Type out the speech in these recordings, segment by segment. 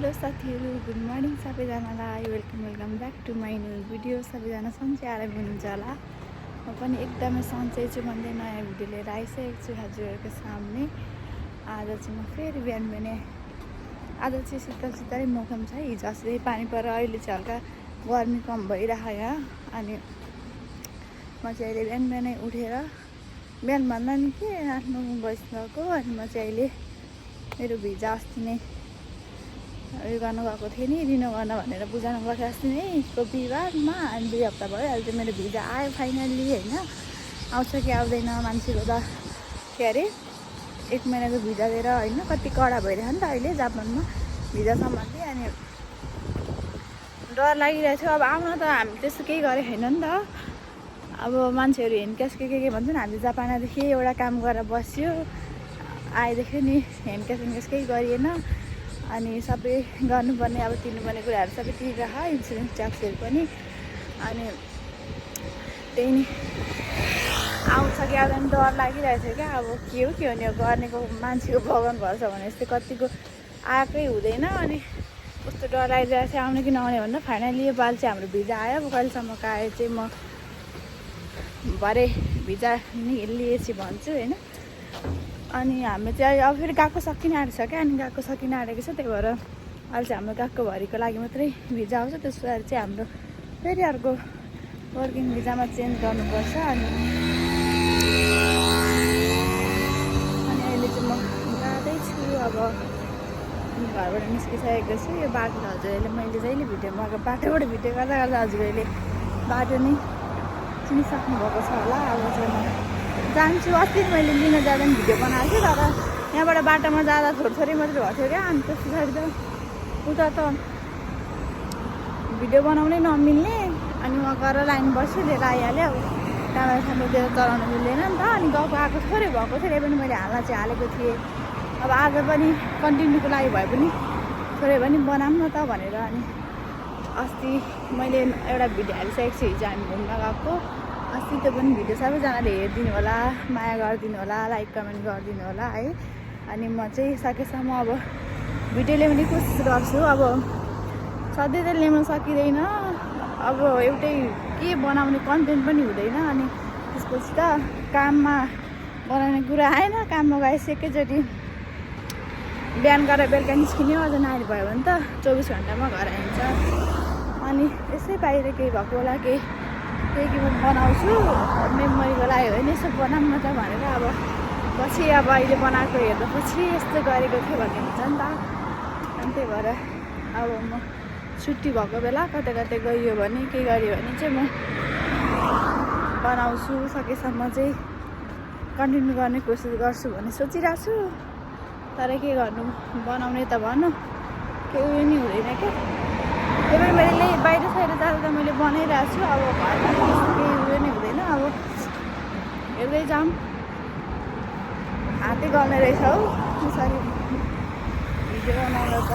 Hello साथीहरू, good morning सबैजनालाई। Welcome back to my new video. सबैजना सन्चै आराम हुनुहुन्छ होला। म पनि एकदमै सन्चै छु भन्दै नयाँ भिडियो लिएर आइसकेको छु हजुरहरूको सामने। आज चाहिँ म फेरि बिहान आज चाहिँ शीतलै मौसम छ। हिजो अस्ति पानी परेर अहिले चाहिँ हल्का गर्मी कम भइरहेको यहाँ। अनि म चाहिँ अहिले बिहानै उठेर बिहान भन्दा नि के 8-9 बजिसक्यो। अनि म चाहिँ अहिले मेरो भिजा अस्ति नै उयो गर्न गएको थिएँ नि, रिन्यू गर्न भनेर बुझाउनु गएको अस्ति नै बिहिबारमा। अनि 2 हप्ता भयो अहिले चाहिँ मेरो भिजा आयो फाइनल्ली होइन। आउँछ कि आउँदैन मान्छेको त के अरे 1 महिनाको भिजा दिएर होइन, कति कडा भइरहेको नि त अहिले जापानमा भिजा सम्बन्धी। अनि डर लागिरहेको थियो। अब आउन त हामी त्यस्तो केही गरेको छैन नि त। अब मान्छेहरू हेन्डक्यास के भन्छ नि, हामीले जापान आएदेखि एउटा काम गरेर बस्यो, आएदेखि नि हेन्डक्यास केही गरिएन। अनि सबै गर्नुपर्ने अब तिर्नुपर्ने कुराहरू सबै तिरेर इन्सुरेन्स ट्याक्सहरू पनि। अनि त्यही नि आउँछ कि आउँदैन डर लागिरहेको थियो क्या। अब के हो नि गर्नेको मान्छेको भगवान भरोसा भने जस्तै कतिको आएकै हुँदैन। अनि कस्तो डर लागिरहेको थियो आउने कि नआउने भन्दा फाइनली यो पालि चाहिँ हाम्रो भिजा आयो। अब कहिलेसम्मको आयो चाहिँ म भरे भिजा नि लिएपछि भन्छु होइन। अनि हामी चाहिँ अब फेरि गएको सकिन आँटेको छ क्या। अनि गएको सकिन आँटेको छ, त्यही भएर अहिले चाहिँ हाम्रो गएको भरिको लागि मात्रै भिजा आउँछ। त्यसपछि चाहिँ हाम्रो फेरि अर्को वर्किङ भिजामा चेन्ज गर्नुपर्छ। अनि अहिले चाहिँ म जाँदैछु। अब घरबाट निस्किसकेको छु। यो बाटो हजुरहरूले मैले जहिले भिडियोमा बाटोबाट भिडियो गर्दा हजुरहरूले बाटो नै चिनिसक्नु भएको छ होला। अब चाहिँ म जान्छु। अस्ति मैले लिन जाँदा पनि भिडियो बनाएको थिएँ, तर यहाँबाट बाटोमा जाँदा थोरै मात्रै भएको थियो क्या। अनि त्यस पछाडि त उता त भिडियो बनाउनै नमिल्ने। अनि म गएर लाइन बस्छु, लिएर आइहालेँ। अब क्यामेरा सामने दिएर चलाउनु मिल्दैन नि त। अनि गएको आएको थोरै भएको थियो, त्यही पनि मैले हाल्न चाहिँ हालेको थिएँ। अब आज पनि कन्टिन्यूको लागि भए पनि थोरै पनि बनाऊँ न त भनेर। अनि अस्ति मैले एउटा भिडियो हालिसकेको छु, हिजो हामी घुम्न गएको। अस्ति त्यो पनि भिडियो सबैजनाले हेरिदिनु होला, माया गरिदिनु होला, लाइक कमेन्ट गरिदिनु होला है। अनि म चाहिँ सकेसम्म अब भिडियो ल्याउने कोसिस गर्छु। अब सधैँ त ल्याउन सकिँदैन, अब एउटै के बनाउने कन्टेन्ट पनि हुँदैन। अनि त्यसपछि त काममा बनाउने कुरा आएन। काममा गएपछि एकैचोटि बिहान गरेर बेलुका निस्किने, अझ नानी भयो भने त 24 घन्टामा घर आइन्छ। अनि यसै बाहिर केही भएको होला, केही म बनाउँछु मेमोरीको लागि होइन, यसो बनाऊँ न त भनेर। अब पछि अब अहिले बनाएको हेर्दा पछि यस्तो गरेको थियो भन्ने हुन्छ नि त। अनि त्यही भएर अब म छुट्टी भएको बेला कतै गइयो भने के गऱ्यो भने चाहिँ म बनाउँछु। सकेसम्म चाहिँ कन्टिन्यू गर्ने कोसिस गर्छु भन्ने सोचिरहेको छु। तर के गर्नु, बनाउने त भनौँ केही उयो नि हुँदैन क्या। त्यही पनि मैले बाहिर जाँदा त मैले बनाइरहेको छु। अब घरमा केही उयो नै हुँदैन। अब हेर्दै जाऊँ, हातै गल्ने रहेछ हौ यसरी भिडियो बनाउँदा त।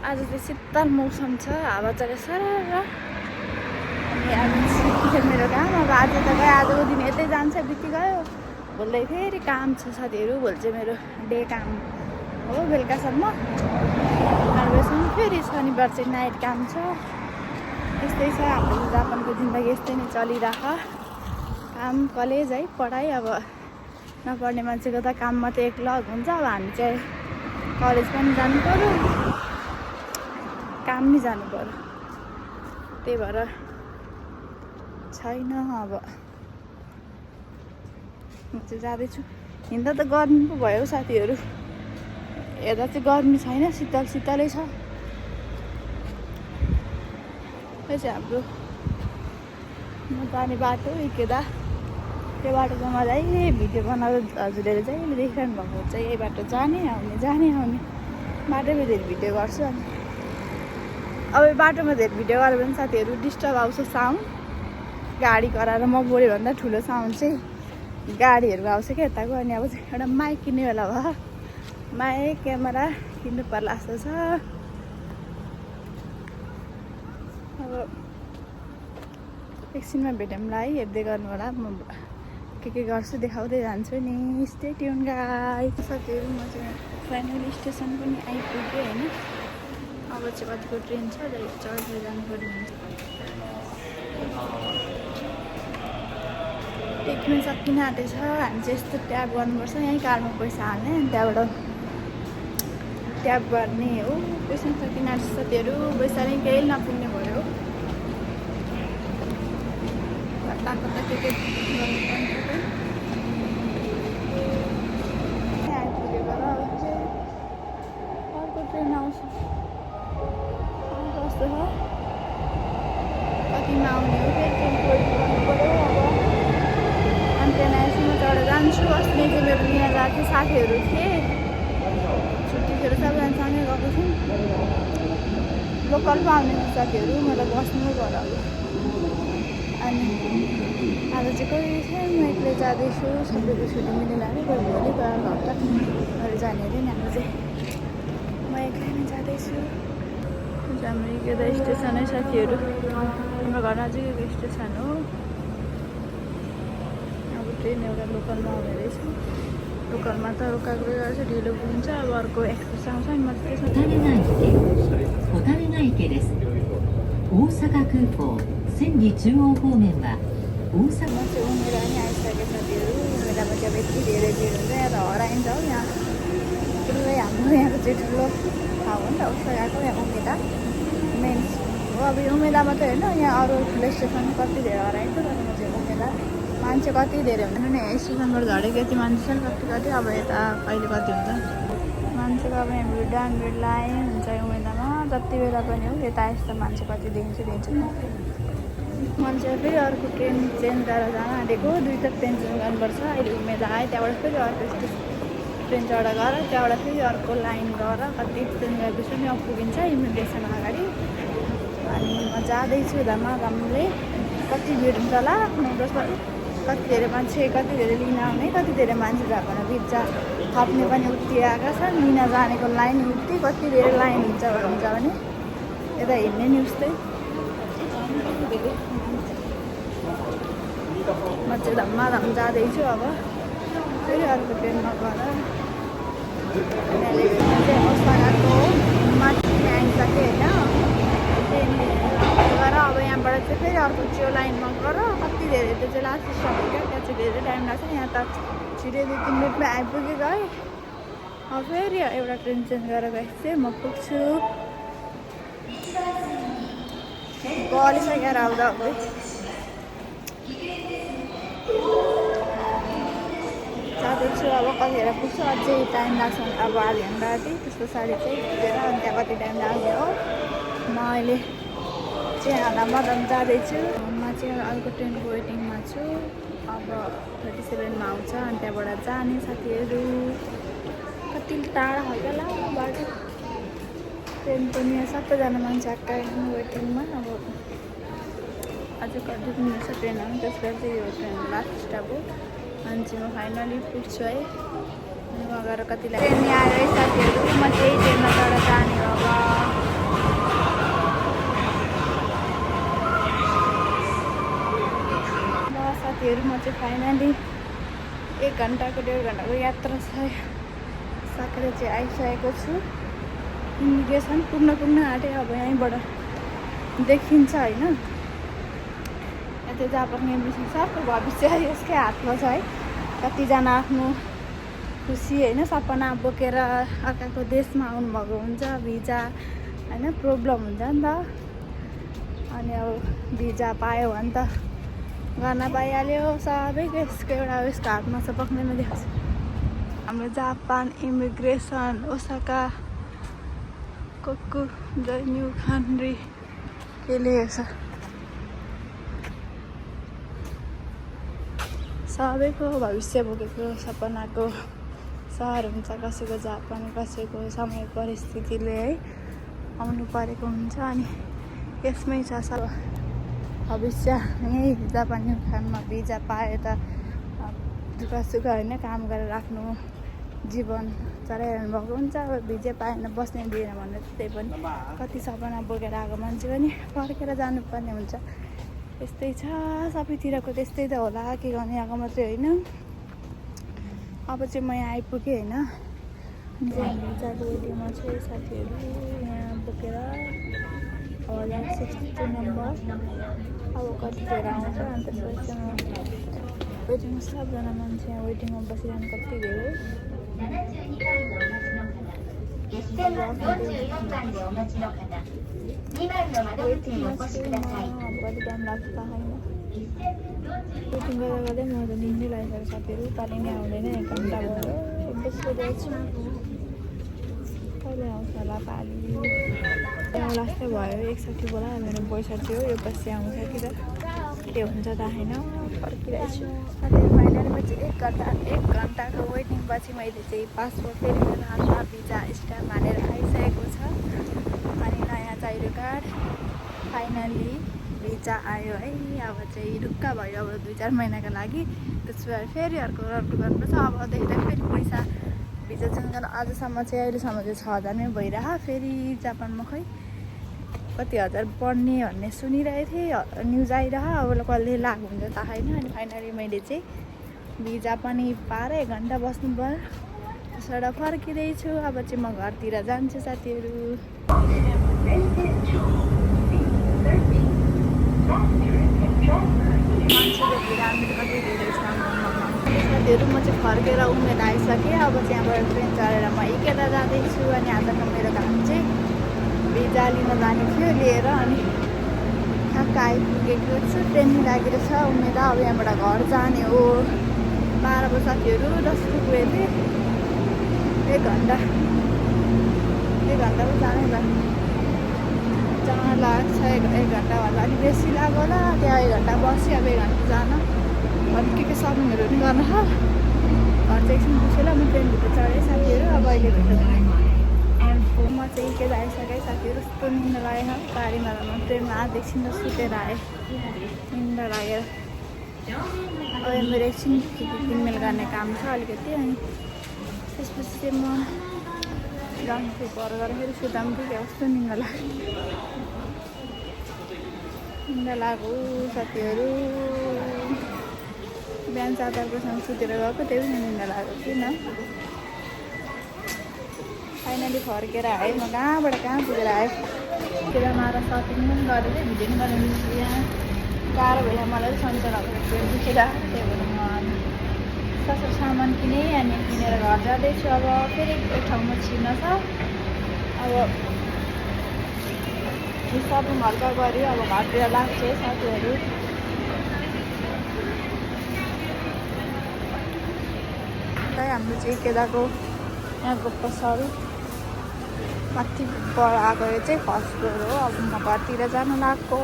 आज चाहिँ शीतल मौसम छ, हावा चले सरर। अनि आज थियो मेरो काम। अब आज त गयो, आजको दिन यतै जान्छ, बिति गयो। भोलि फेरि काम छ साथीहरू। भोलि चाहिँ मेरो डे काम हो बेलुकासम्म। 8 बजीसम्म फेरि शनिबार चाहिँ नाइट काम छ। यस्तै छ हाम्रो जापानको जिन्दगी, यस्तै नै चलिरहेको। काम कलेज है पढाइ। अब नपढ्ने मान्छेको त काम मात्रै एक लग हुन्छ। अब हामी चाहिँ कलेज पनि जानु पऱ्यो, काम नि जानु पऱ्यो। त्यही भएर छैन। अब म चाहिँ जाँदैछु। हिँड्दा त गर्मी पो भयो साथीहरू, हेर्दा चाहिँ गर्मी छैन, शीतलै छ। यो चाहिँ हाम्रो म जाने बाटो इकेदा। त्यो बाटोको म जहिले भिडियो बनाउँदा हजुरहरूले जहिले देखिरहनु भएको हुन्छ। यही बाटो जाने आउने बाटोमा धेरै भिडियो गर्छु। अनि अब यो बाटोमा धेरै भिडियो गऱ्यो भने साथीहरू डिस्टर्ब आउँछ साउन्ड। गाडी कराएर म बोल्यो भन्दा ठुलो साउन्ड चाहिँ गाडीहरू आउँछ क्या यताको। अनि अब चाहिँ एउटा माइक किन्ने बेला भयो, माइक क्यामेरा किन्नु पर्ला जस्तो छ। अब एकछिनमा भेटौँला है, हेर्दै गर्नु होला। म के गर्छु देखाउँदै जान्छु नि। Stay tune guys. साथीहरू म चाहिँ फाइनली स्टेसन पनि आइपुगेँ होइन। अब चाहिँ कतिको ट्रेन छ चढेर जानु पर्ने हुन्छ। टिकमेन सकिन आँटेछ। हामी चाहिँ यस्तो ट्याप गर्नुपर्छ यहीँ कारमा पैसा हाल्ने अनि त्यहाँबाट ट्याप गर्ने हो। पैसा सकिन आँटेछ साथीहरू। पैसा नै केही नपुग्ने भयो। कता के आइपुगेको र चाहिँ अर्को ट्रेन आउँछ। कस्तो छ कतिमा आउने हो फेरि ट्रेनको वेट गर्नु पऱ्यो। अब अनि ट्रेन आएपछि म चढेर जान्छु। अस्ति चाहिँ मेरो लिन गएको थिएँ साथीहरू थिए छुट्टीखेर सबैजना सँगै गएको थियौँ। लोकलमा आउने साथीहरू मलाई बस्नु पर्यो अनि आज चाहिँ कोही छैन। म एक्लै जाँदैछु। सबैको छुट्टी मिलेर नै गयो भोलि हप्ताहरू जाने अरे नि। हाम्रो चाहिँ म एक्लै नै जाँदैछु। हाम्रो इकेदा स्टेसन है साथीहरू। हाम्रो घर नजिकैको स्टेसन हो। अब ट्रेन एउटा लोकलमा आउने रहेछ। लोकलमा त रोकाएको गर्छ ढिलो पुग्छ। अब अर्को एक्सप्रेस आउँछ नि म चाहिँ त्यसमा 小樽ヶ池です。大阪空港千里中央方面は大阪 म चाहिँ उमेरा नि आइसकेको साथीहरू। उमेरामा चाहिँ अब यति धेरै भिड हुन्छ यहाँ त हराइन्छ हौ। यहाँ ठुलै हाम्रो यहाँको चाहिँ ठुलो ठाउँ हो नि त। उसो गएको यहाँ उमेरा मेन हो। अब यो उमेरामा त होइन यहाँ अरू ठुलो स्टेसन कति धेरै हराइन्छ। तर म चाहिँ उमेरा मान्छे कति धेरै हुँदैन नि। स्टेसनबाट झरेको यति मान्छे छ कति अब यता कहिले कति हुन्छ मान्छेको। अब यहाँ भिड भिड लाइन हुन्छ उमेरामा जति बेला पनि हो। यता यस्तो मान्छे कति दिन्छु मान्छे फेरि अर्को ट्रेन चेन्ज गरेर जान आँटेको। 2 त ट्रेन चेन्ज गर्नुपर्छ। अहिले उमेर आएँ त्यहाँबाट फेरि अर्को ट्रेन चढा गएर त्यहाँबाट फेरि अर्को लाइन गएर कति ट्रेन गएपछि पनि अब पुगिन्छ इमिग्रेसन अगाडि। अनि म जाँदैछु धमाधमले। कति भिड हुन्छ होला 9-10 बजी। कति धेरै मान्छे कति धेरै लिन आउने कति धेरै मान्छे भएको भिजा थप्ने पनि उति आएका छन्। लिन जानेको लाइन उति कति धेरै लाइन हुन्छ भने यता हिँड्ने नि उस्तै। म चाहिँ धमाधम जाँदैछु। अब फेरि अर्को ट्रेनमा गएर चाहिँ ओसाकाको माथि आइसकेँ होइन। ट्रेन गएर अब यहाँबाट चाहिँ फेरि अर्को त्यो लाइनमा गएर कति धेरै त्यो चाहिँ लास्ट स्टप हो क्या। त्यहाँ चाहिँ धेरै टाइम लाग्छ। यहाँ त छिटै 2-3 मिनटमा आइपुगेको है। अब फेरि एउटा ट्रेन चेन्ज गरेर गएपछि चाहिँ म पुग्छु। गलिसकेर आउँदा अब जाँदैछु। अब कतिखेर पुग्छु अझै टाइम लाग्छ भने अब आधी घन्टा जति त्यस्तो पछाडि चाहिँ पुगेर अनि त्यहाँ कति टाइम लाग्ने हो। म अहिले चाहिँ धमाधम जाँदैछु। म चाहिँ अर्को ट्रेनको वेटिङमा छु। अब 37मा आउँछ अनि त्यहाँबाट जाने साथीहरू। कति टाढा हो क्या लामो बाटो ट्रेन पनि। सबैजना मान्छे आएको वेटिङमा। अब अझै कति पनि छ ट्रेनहरू। त्यसबाट चाहिँ यो ट्रेन लास्ट स्टप हो। अनि चाहिँ म फाइनली पुग्छु है। अनि म गएर कतिलाई ट्रेन आएर है साथीहरू। म चाहिँ ट्रेनमा चढेर जाने हो। अब साथीहरू म चाहिँ फाइनली 1 घन्टाको 1.5 घन्टाको यात्रा सकेर चाहिँ आइसकेको छु। इमिग्रेसन पुग्न आँटेँ। अब यहीँबाट देखिन्छ होइन। त्यो जहाँ पनि इमिग्रेसन सबको भविष्य यसकै हातमा छ है। कतिजना आफ्नो खुसी होइन सपना बोकेर अर्काको देशमा आउनुभएको हुन्छ। भिजा होइन प्रब्लम हुन्छ नि त। अनि अब भिजा पायो भने त गर्न पाइहाल्यो। सबैको यसको एउटा उयसको हातमा छ। पक्दैमा देखाउँछ हाम्रो जापान इमिग्रेसन ओसाका कोकुगान्यू खानरी के लेखेको छ। सबैको भविष्य बोकेको सपनाको सहर हुन्छ। कसैको जापान कसैको समय परिस्थितिले है आउनु परेको हुन्छ। अनि यसमै छ सब भविष्य। यहीँ जापानी खानमा भिजा पाए त दुःख सुख होइन काम गरेर आफ्नो जीवन चलाइरहनु भएको हुन्छ। अब भिजा पाएन बस्ने दिएन भने त्यही पनि कति सपना बोकेर आएको मान्छे पनि फर्केर जानुपर्ने हुन्छ। त्यस्तै छ सबैतिरको त्यस्तै त होला के गर्ने आएको मात्रै होइन अब चाहिँ म यहाँ आइपुगेँ होइन जाँदा वेटिङमा चाहिँ साथीहरू यहाँ बोकेर होला 62 नम्बर अब कतिखेर आउँछ अनि त्यसपछि म वेटिङमा सबजना मान्छे यहाँ वेटिङमा बसिरहनु कति धेरै वेटिङमा छु म अब कति टाइम लाग्छ थाहा छैन वेटिङ गर्दा गर्दै म त निन्दै लागिसक्यो साथीहरू पानी नै आउँदैन 1 घन्टा भयो बसिरहेको छु कहिले आउँछ होला पाली लास्टै भयो 1 साठी बोला मेरो पैसा थियो यो पछि आउँछ कि त के हुन्छ थाहा छैन पर्खिरहेको छु साथीहरू फाइनली चाहिँ 1 घन्टाको वेटिङ पछि मैले चाहिँ पासपोर्ट फेरि मेरो हातमा भिजा स्ट्याम्प हालेर आइसकेको छ अनि नयाँ चाहिरो कार्ड फाइनली भिजा आयो है अब चाहिँ ढुक्क भयो अब 2-4 महिनाको लागि त्यसपछि फेरि अर्को गर्नुपर्छ अबदेखि फेरि पैसा भिजा चेन्ज गर्न आजसम्म चाहिँ अहिलेसम्म चाहिँ 6000 नै भइरह फेरि जापानमा खै कति हजार पढ्ने भन्ने सुनिरहेको थिएँ न्युज आइरह अब कहिले लाग्नु हुन्छ थाहा छैन अनि फाइनली मैले चाहिँ भिजा पनि पाएर 1 घन्टा बस्नु पर्यो त्यसबाट फर्किँदैछु अब चाहिँ म घरतिर जान्छु साथीहरू मान्छेको भिड हामीले कति धेरै छ साथीहरू म चाहिँ फर्केर उमेर आइसकेँ अब चाहिँ यहाँबाट ट्रेन चढेर म एकेता जाँदैछु अनि आजको मेरो काम चाहिँ भिजा लिन जाने थियो लिएर अनि ठ्याक्क आइपुगेको छु ट्रेन लागेर छ उमेर अब यहाँबाट घर जाने हो 12 बजी साथीहरू 10 पुगेँ 1 घन्टा पो जाने होला जान लाग्छ 1 घन्टा होला अलिक बेसी लाग्यो होला त्यहाँ 1 घन्टा बस्यो अब 1 घन्टा जान अनि के सपिङहरू पनि गर्न घर चाहिँ एकछिन पुगेर म ट्रेनभित्र चढेँ साथीहरू अब अहिले म चाहिँ के आइसकेँ साथीहरू यस्तो निन्दा लागेन गाडीमा म ट्रेनमा एकछिन त सुतेर आएँ निन्दा लागेर अब मेरो एकछिन किनमेल गर्ने काम छ अलिकति अनि त्यसपछि चाहिँ म जान्छु घर गएर फेरि सुता पनि ठिकै कस्तो निन्दा लाग्यो साथीहरू बिहान 7 बजीसम्म सुतेर गएको त्यही पनि निन्दा लाग्यो किन फाइनली फर्केर आएँ म कहाँ पुगेर आएँ केदारनाथ सपिङ पनि गरेर भिडियो पनि गर्न मिल्छु यहाँ गाह्रो भयो मलाई सन्चराको पेट दुखेर त्यही भएर म ससो सामान किनेँ अनि किनेर घर जाँदैछु अब फेरि एक ठाउँमा छिर्न छ अब सपिङ हल्का गऱ्यो अब घरतिर लाग्छ साथीहरू हाम्रो चाहिँ केदाको यहाँको पसल माथि पर आएको चाहिँ फर्स्ट फ्लोर हो अब म घरतिर जान लाग्यो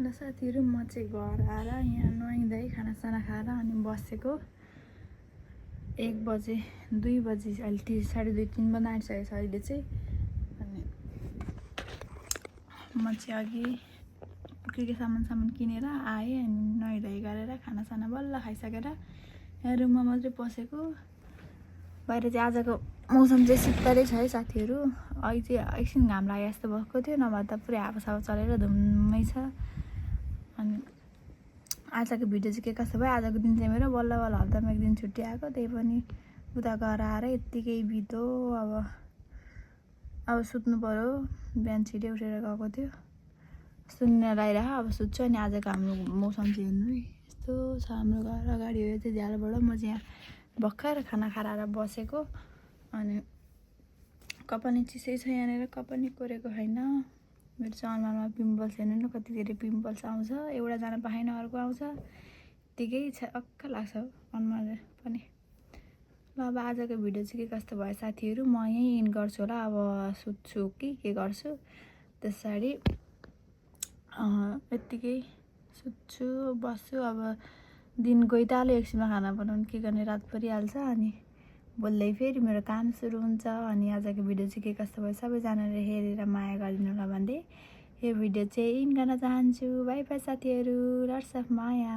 ल साथीहरू म चाहिँ घर आएर यहाँ नुहाइँदै खानासाना खाएर अनि बसेको 1 बजे 2 बजी अहिले 2:30-3 बजी आइसकेको छ अहिले चाहिँ अनि म चाहिँ अघि के सामान किनेर आएँ अनि नुहाइधुवाइ गरेर खानासाना बल्ल खाइसकेर यहाँ रुममा मात्रै बसेको बाहिर चाहिँ आजको मौसम चाहिँ शीतलै छ है साथीहरू अघि चाहिँ एकछिन घाम लागे जस्तो भएको थियो नभए त पुरै हावासावा चलेर धुम्मै छ अनि आजको भिडियो चाहिँ के कस्तो भयो आजको दिन चाहिँ मेरो बल्ल हप्तामा 1 दिन छुट्टी आएको त्यही पनि उता गएर आएर यत्तिकै बित्यो अब सुत्नु पर्यो बिहान छिटै उठेर गएको थियो सुन्न लगाइरह अब सुत्छु अनि आजको हाम्रो मौसम चाहिँ हेर्नु है यस्तो छ हाम्रो घर अगाडि हो चाहिँ झ्यालबाट म चाहिँ यहाँ भर्खर खाना खाएर आएर बसेको अनि कपानी चिसै छ यहाँनिर कपानी कोरेको छैन मेरो चाहिँ अनुहारमा पिम्पल्स हेर्नु न कति धेरै पिम्पल्स आउँछ एउटा जान पाएन अर्को आउँछ त्यतिकै छ अक्क लाग्छ अनुहार पनि ल अब आजको भिडियो चाहिँ के कस्तो भयो साथीहरू म यहीँ इन गर्छु होला अब सुत्छु कि के गर्छु त्यसरी यत्तिकै सुत्छु बस्छु अब दिन गइहाल्यो एकछिनमा खाना बनाउनु के गर्ने रात परिहाल्छ अनि बोल्दै फेरि मेरो काम सुरु हुन्छ अनि आजको भिडियो चाहिँ के कस्तो भयो सबैजनाले हेरेर माया गरिदिनु होला भन्दै यो भिडियो चाहिँ इन गर्न चाहन्छु बाइ बाइ साथीहरू लट्स अफ माया।